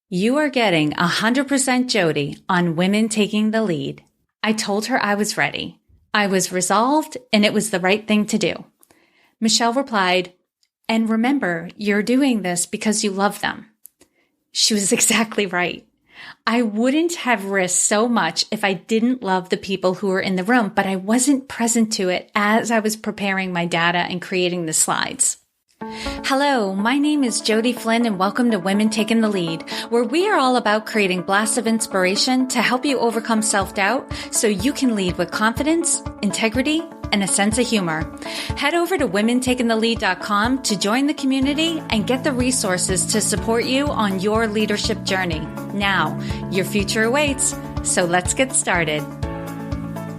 You are getting 100% Jodi on Women Taking the Lead. I told her I was ready. I was resolved and it was the right thing to do. Michelle replied, and remember, you're doing this because you love them. She was exactly right. I wouldn't have risked so much if I didn't love the people who were in the room, but I wasn't present to it as I was preparing my data and creating the slides. Hello, my name is Jodi Flynn and welcome to Women Taking the Lead, where we are all about creating blasts of inspiration to help you overcome self-doubt so you can lead with confidence, integrity, and a sense of humor. Head over to womentakingthelead.com to join the community and get the resources to support you on your leadership journey. Now, your future awaits, so let's get started.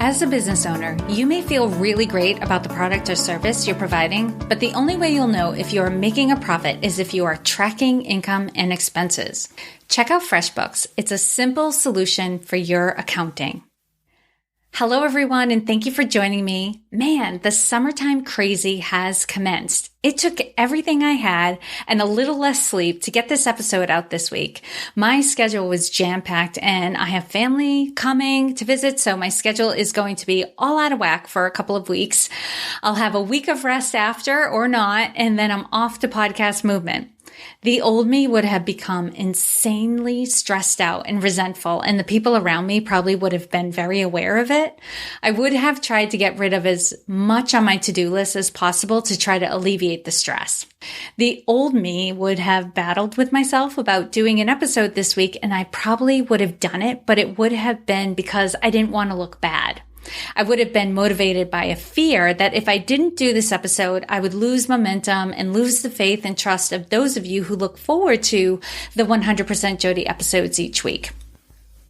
As a business owner, you may feel really great about the product or service you're providing, but the only way you'll know if you're making a profit is if you are tracking income and expenses. Check out FreshBooks. It's a simple solution for your accounting. Hello, everyone, and thank you for joining me. Man, the summertime crazy has commenced. It took everything I had and a little less sleep to get this episode out this week. My schedule was jam-packed and I have family coming to visit, so my schedule is going to be all out of whack for a couple of weeks. I'll have a week of rest after or not, and then I'm off to podcast movement. The old me would have become insanely stressed out and resentful, and the people around me probably would have been very aware of it. I would have tried to get rid of as much on my to-do list as possible to try to alleviate the stress. The old me would have battled with myself about doing an episode this week, and I probably would have done it, but it would have been because I didn't want to look bad. I would have been motivated by a fear that if I didn't do this episode, I would lose momentum and lose the faith and trust of those of you who look forward to the 100% Jodi episodes each week.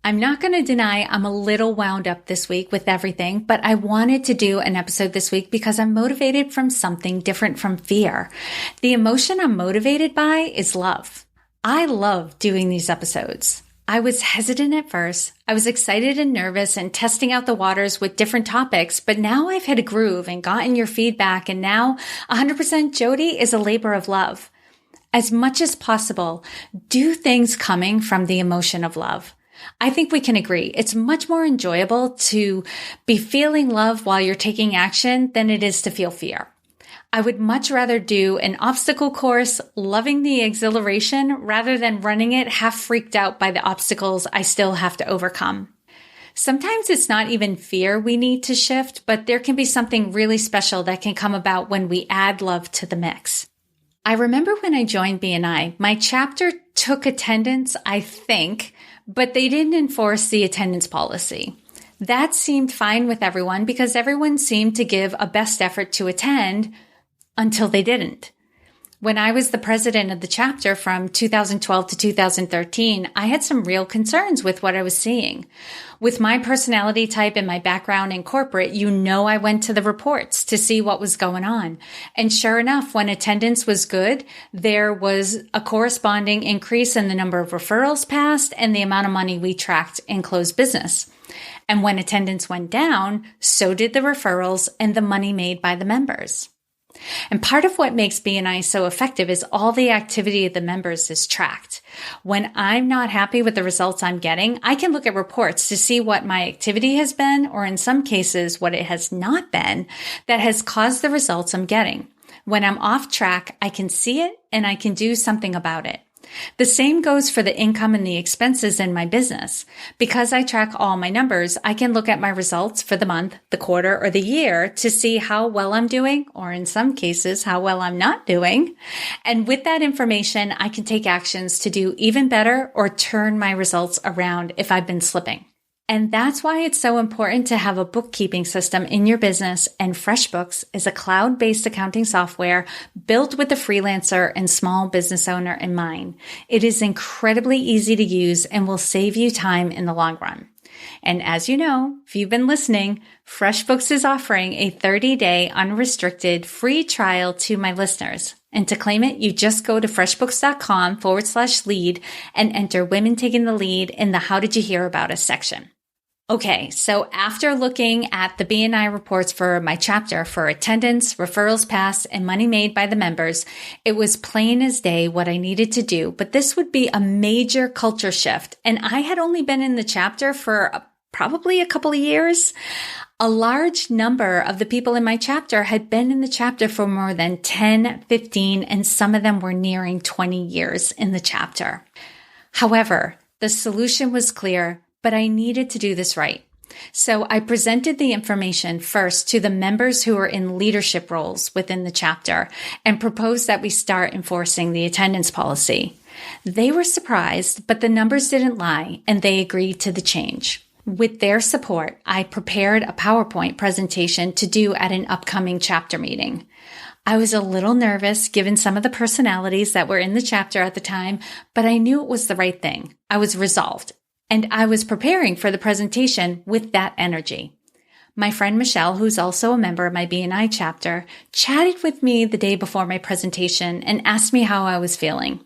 I'm not going to deny I'm a little wound up this week with everything, but I wanted to do an episode this week because I'm motivated from something different from fear. The emotion I'm motivated by is love. I love doing these episodes. I was hesitant at first. I was excited and nervous and testing out the waters with different topics, but now I've hit a groove and gotten your feedback, and now 100% Jodi is a labor of love. As much as possible, do things coming from the emotion of love. I think we can agree it's much more enjoyable to be feeling love while you're taking action than it is to feel fear. I would much rather do an obstacle course loving the exhilaration rather than running it half freaked out by the obstacles I still have to overcome. Sometimes it's not even fear we need to shift, but there can be something really special that can come about when we add love to the mix. I remember when I joined BNI, my chapter took attendance, I think, but they didn't enforce the attendance policy. That seemed fine with everyone because everyone seemed to give a best effort to attend, until they didn't. When I was the president of the chapter from 2012 to 2013, I had some real concerns with what I was seeing. With my personality type and my background in corporate, I went to the reports to see what was going on. And sure enough, when attendance was good, there was a corresponding increase in the number of referrals passed and the amount of money we tracked in closed business. And when attendance went down, so did the referrals and the money made by the members. And part of what makes BNI so effective is all the activity of the members is tracked. When I'm not happy with the results I'm getting, I can look at reports to see what my activity has been, or in some cases, what it has not been, that has caused the results I'm getting. When I'm off track, I can see it and I can do something about it. The same goes for the income and the expenses in my business. Because I track all my numbers, I can look at my results for the month, the quarter, or the year to see how well I'm doing, or in some cases, how well I'm not doing. And with that information, I can take actions to do even better or turn my results around if I've been slipping. And that's why it's so important to have a bookkeeping system in your business, and FreshBooks is a cloud-based accounting software built with the freelancer and small business owner in mind. It is incredibly easy to use and will save you time in the long run. And as you know, if you've been listening, FreshBooks is offering a 30-day unrestricted free trial to my listeners. And to claim it, you just go to freshbooks.com/lead and enter Women Taking the Lead in the How Did You Hear About Us section. Okay, so after looking at the B&I reports for my chapter for attendance, referrals passed, and money made by the members, it was plain as day what I needed to do, but this would be a major culture shift. And I had only been in the chapter for probably a couple of years. A large number of the people in my chapter had been in the chapter for more than 10, 15, and some of them were nearing 20 years in the chapter. However, the solution was clear, but I needed to do this right. So I presented the information first to the members who were in leadership roles within the chapter and proposed that we start enforcing the attendance policy. They were surprised, but the numbers didn't lie, and they agreed to the change. With their support, I prepared a PowerPoint presentation to do at an upcoming chapter meeting. I was a little nervous given some of the personalities that were in the chapter at the time, but I knew it was the right thing. I was resolved. And I was preparing for the presentation with that energy. My friend Michelle, who's also a member of my B&I chapter, chatted with me the day before my presentation and asked me how I was feeling.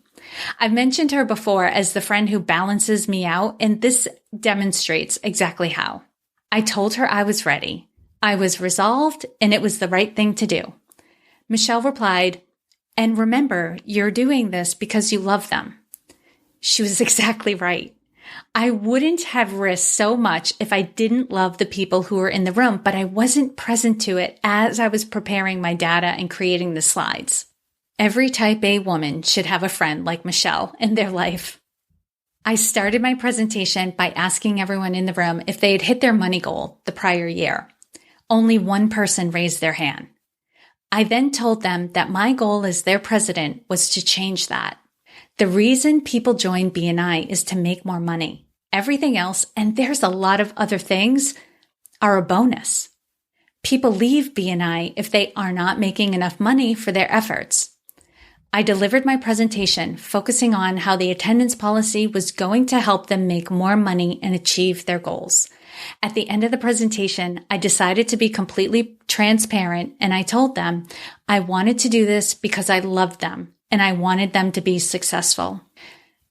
I've mentioned her before as the friend who balances me out, and this demonstrates exactly how. I told her I was ready. I was resolved, and it was the right thing to do. Michelle replied, "And remember, you're doing this because you love them." She was exactly right. I wouldn't have risked so much if I didn't love the people who were in the room, but I wasn't present to it as I was preparing my data and creating the slides. Every type A woman should have a friend like Michelle in their life. I started my presentation by asking everyone in the room if they had hit their money goal the prior year. Only one person raised their hand. I then told them that my goal as their president was to change that. The reason people join B&I is to make more money. Everything else, and there's a lot of other things, are a bonus. People leave B&I if they are not making enough money for their efforts. I delivered my presentation focusing on how the attendance policy was going to help them make more money and achieve their goals. At the end of the presentation, I decided to be completely transparent, and I told them I wanted to do this because I loved them and I wanted them to be successful.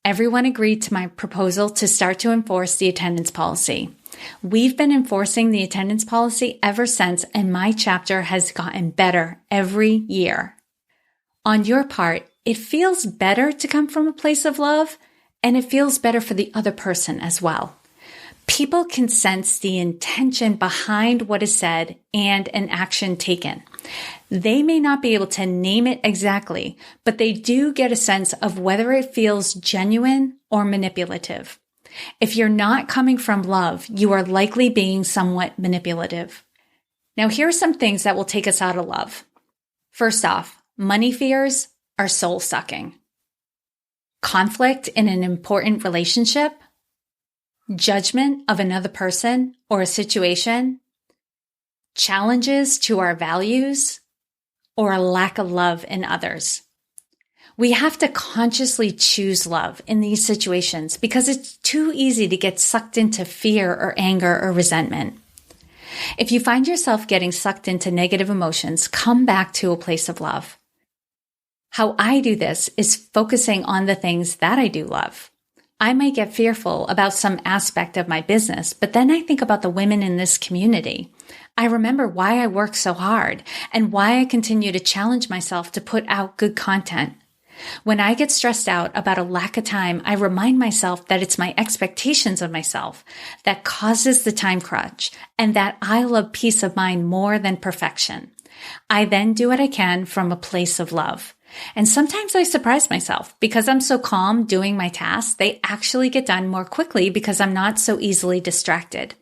Everyone agreed to my proposal to start to enforce the attendance policy. We've been enforcing the attendance policy ever since, and my chapter has gotten better every year. On your part, it feels better to come from a place of love, and it feels better for the other person as well. People can sense the intention behind what is said and an action taken. They may not be able to name it exactly, but they do get a sense of whether it feels genuine or manipulative. If you're not coming from love, you are likely being somewhat manipulative. Now, here are some things that will take us out of love. First off, money fears are soul-sucking. Conflict in an important relationship, judgment of another person or a situation, challenges to our values, or a lack of love in others. We have to consciously choose love in these situations because it's too easy to get sucked into fear or anger or resentment. If you find yourself getting sucked into negative emotions, come back to a place of love. How I do this is focusing on the things that I do love. I might get fearful about some aspect of my business, but then I think about the women in this community. I remember why I work so hard and why I continue to challenge myself to put out good content. When I get stressed out about a lack of time, I remind myself that it's my expectations of myself that causes the time crunch and that I love peace of mind more than perfection. I then do what I can from a place of love. And sometimes I surprise myself because I'm so calm doing my tasks, they actually get done more quickly because I'm not so easily distracted.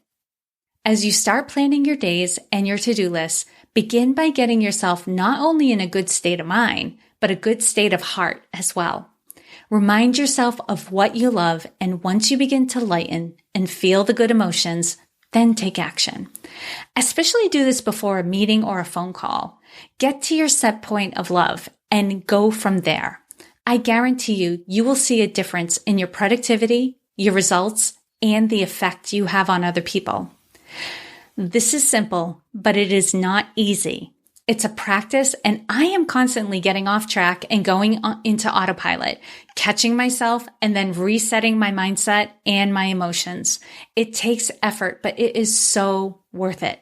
As you start planning your days and your to-do lists, begin by getting yourself not only in a good state of mind, but a good state of heart as well. Remind yourself of what you love, and once you begin to lighten and feel the good emotions, then take action. Especially do this before a meeting or a phone call. Get to your set point of love and go from there. I guarantee you will see a difference in your productivity, your results, and the effect you have on other people. This is simple, but it is not easy. It's a practice, and I am constantly getting off track and going into autopilot, catching myself and then resetting my mindset and my emotions. It takes effort, but it is so worth it.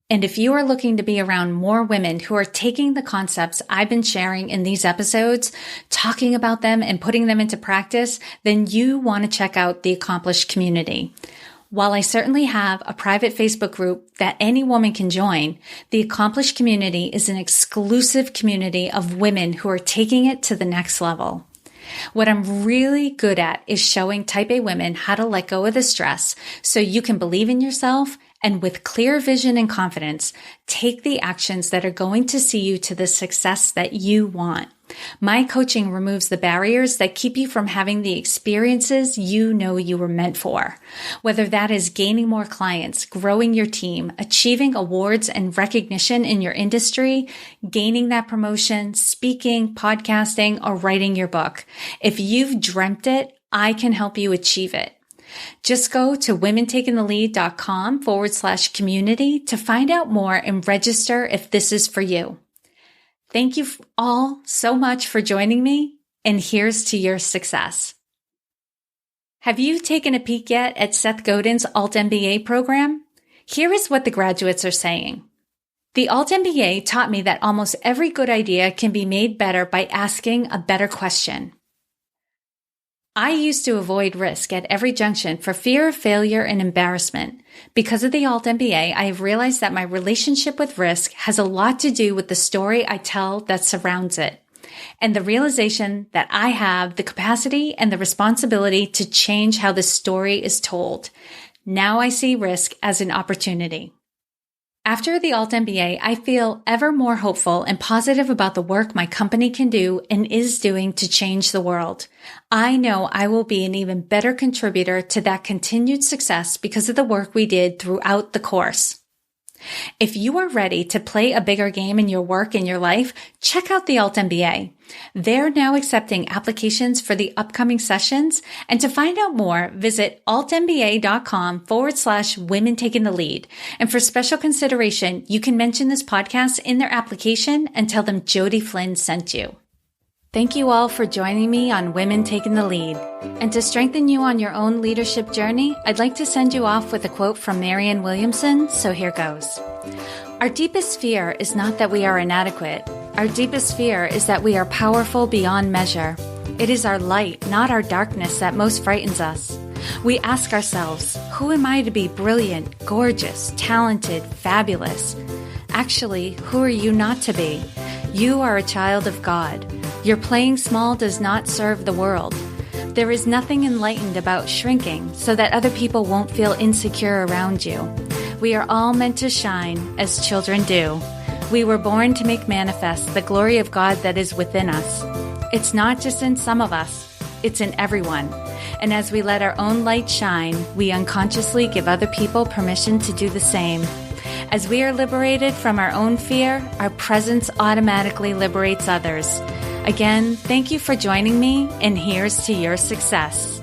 And if you are looking to be around more women who are taking the concepts I've been sharing in these episodes, talking about them and putting them into practice, then you want to check out the Accomplished Community. While I certainly have a private Facebook group that any woman can join, the Accomplished Community is an exclusive community of women who are taking it to the next level. What I'm really good at is showing Type A women how to let go of the stress so you can believe in yourself and with clear vision and confidence, take the actions that are going to see you to the success that you want. My coaching removes the barriers that keep you from having the experiences you know you were meant for. Whether that is gaining more clients, growing your team, achieving awards and recognition in your industry, gaining that promotion, speaking, podcasting, or writing your book. If you've dreamt it, I can help you achieve it. Just go to womentakingthelead.com/community to find out more and register if this is for you. Thank you all so much for joining me, and here's to your success. Have you taken a peek yet at Seth Godin's Alt MBA program? Here is what the graduates are saying. The Alt MBA taught me that almost every good idea can be made better by asking a better question. I used to avoid risk at every junction for fear of failure and embarrassment. Because of the Alt MBA, I have realized that my relationship with risk has a lot to do with the story I tell that surrounds it, and the realization that I have the capacity and the responsibility to change how the story is told. Now I see risk as an opportunity. After the Alt MBA, I feel ever more hopeful and positive about the work my company can do and is doing to change the world. I know I will be an even better contributor to that continued success because of the work we did throughout the course. If you are ready to play a bigger game in your work and your life, check out the Alt MBA. They're now accepting applications for the upcoming sessions, and to find out more, visit altmba.com/women taking the lead. And for special consideration, you can mention this podcast in their application and tell them Jodi Flynn sent you. Thank you all for joining me on Women Taking the Lead. And to strengthen you on your own leadership journey, I'd like to send you off with a quote from Marianne Williamson, so here goes. Our deepest fear is not that we are inadequate. Our deepest fear is that we are powerful beyond measure. It is our light, not our darkness, that most frightens us. We ask ourselves, who am I to be brilliant, gorgeous, talented, fabulous? Actually, who are you not to be? You are a child of God. Your playing small does not serve the world. There is nothing enlightened about shrinking so that other people won't feel insecure around you. We are all meant to shine as children do. We were born to make manifest the glory of God that is within us. It's not just in some of us, it's in everyone. And as we let our own light shine, we unconsciously give other people permission to do the same. As we are liberated from our own fear, our presence automatically liberates others. Again, thank you for joining me, and here's to your success.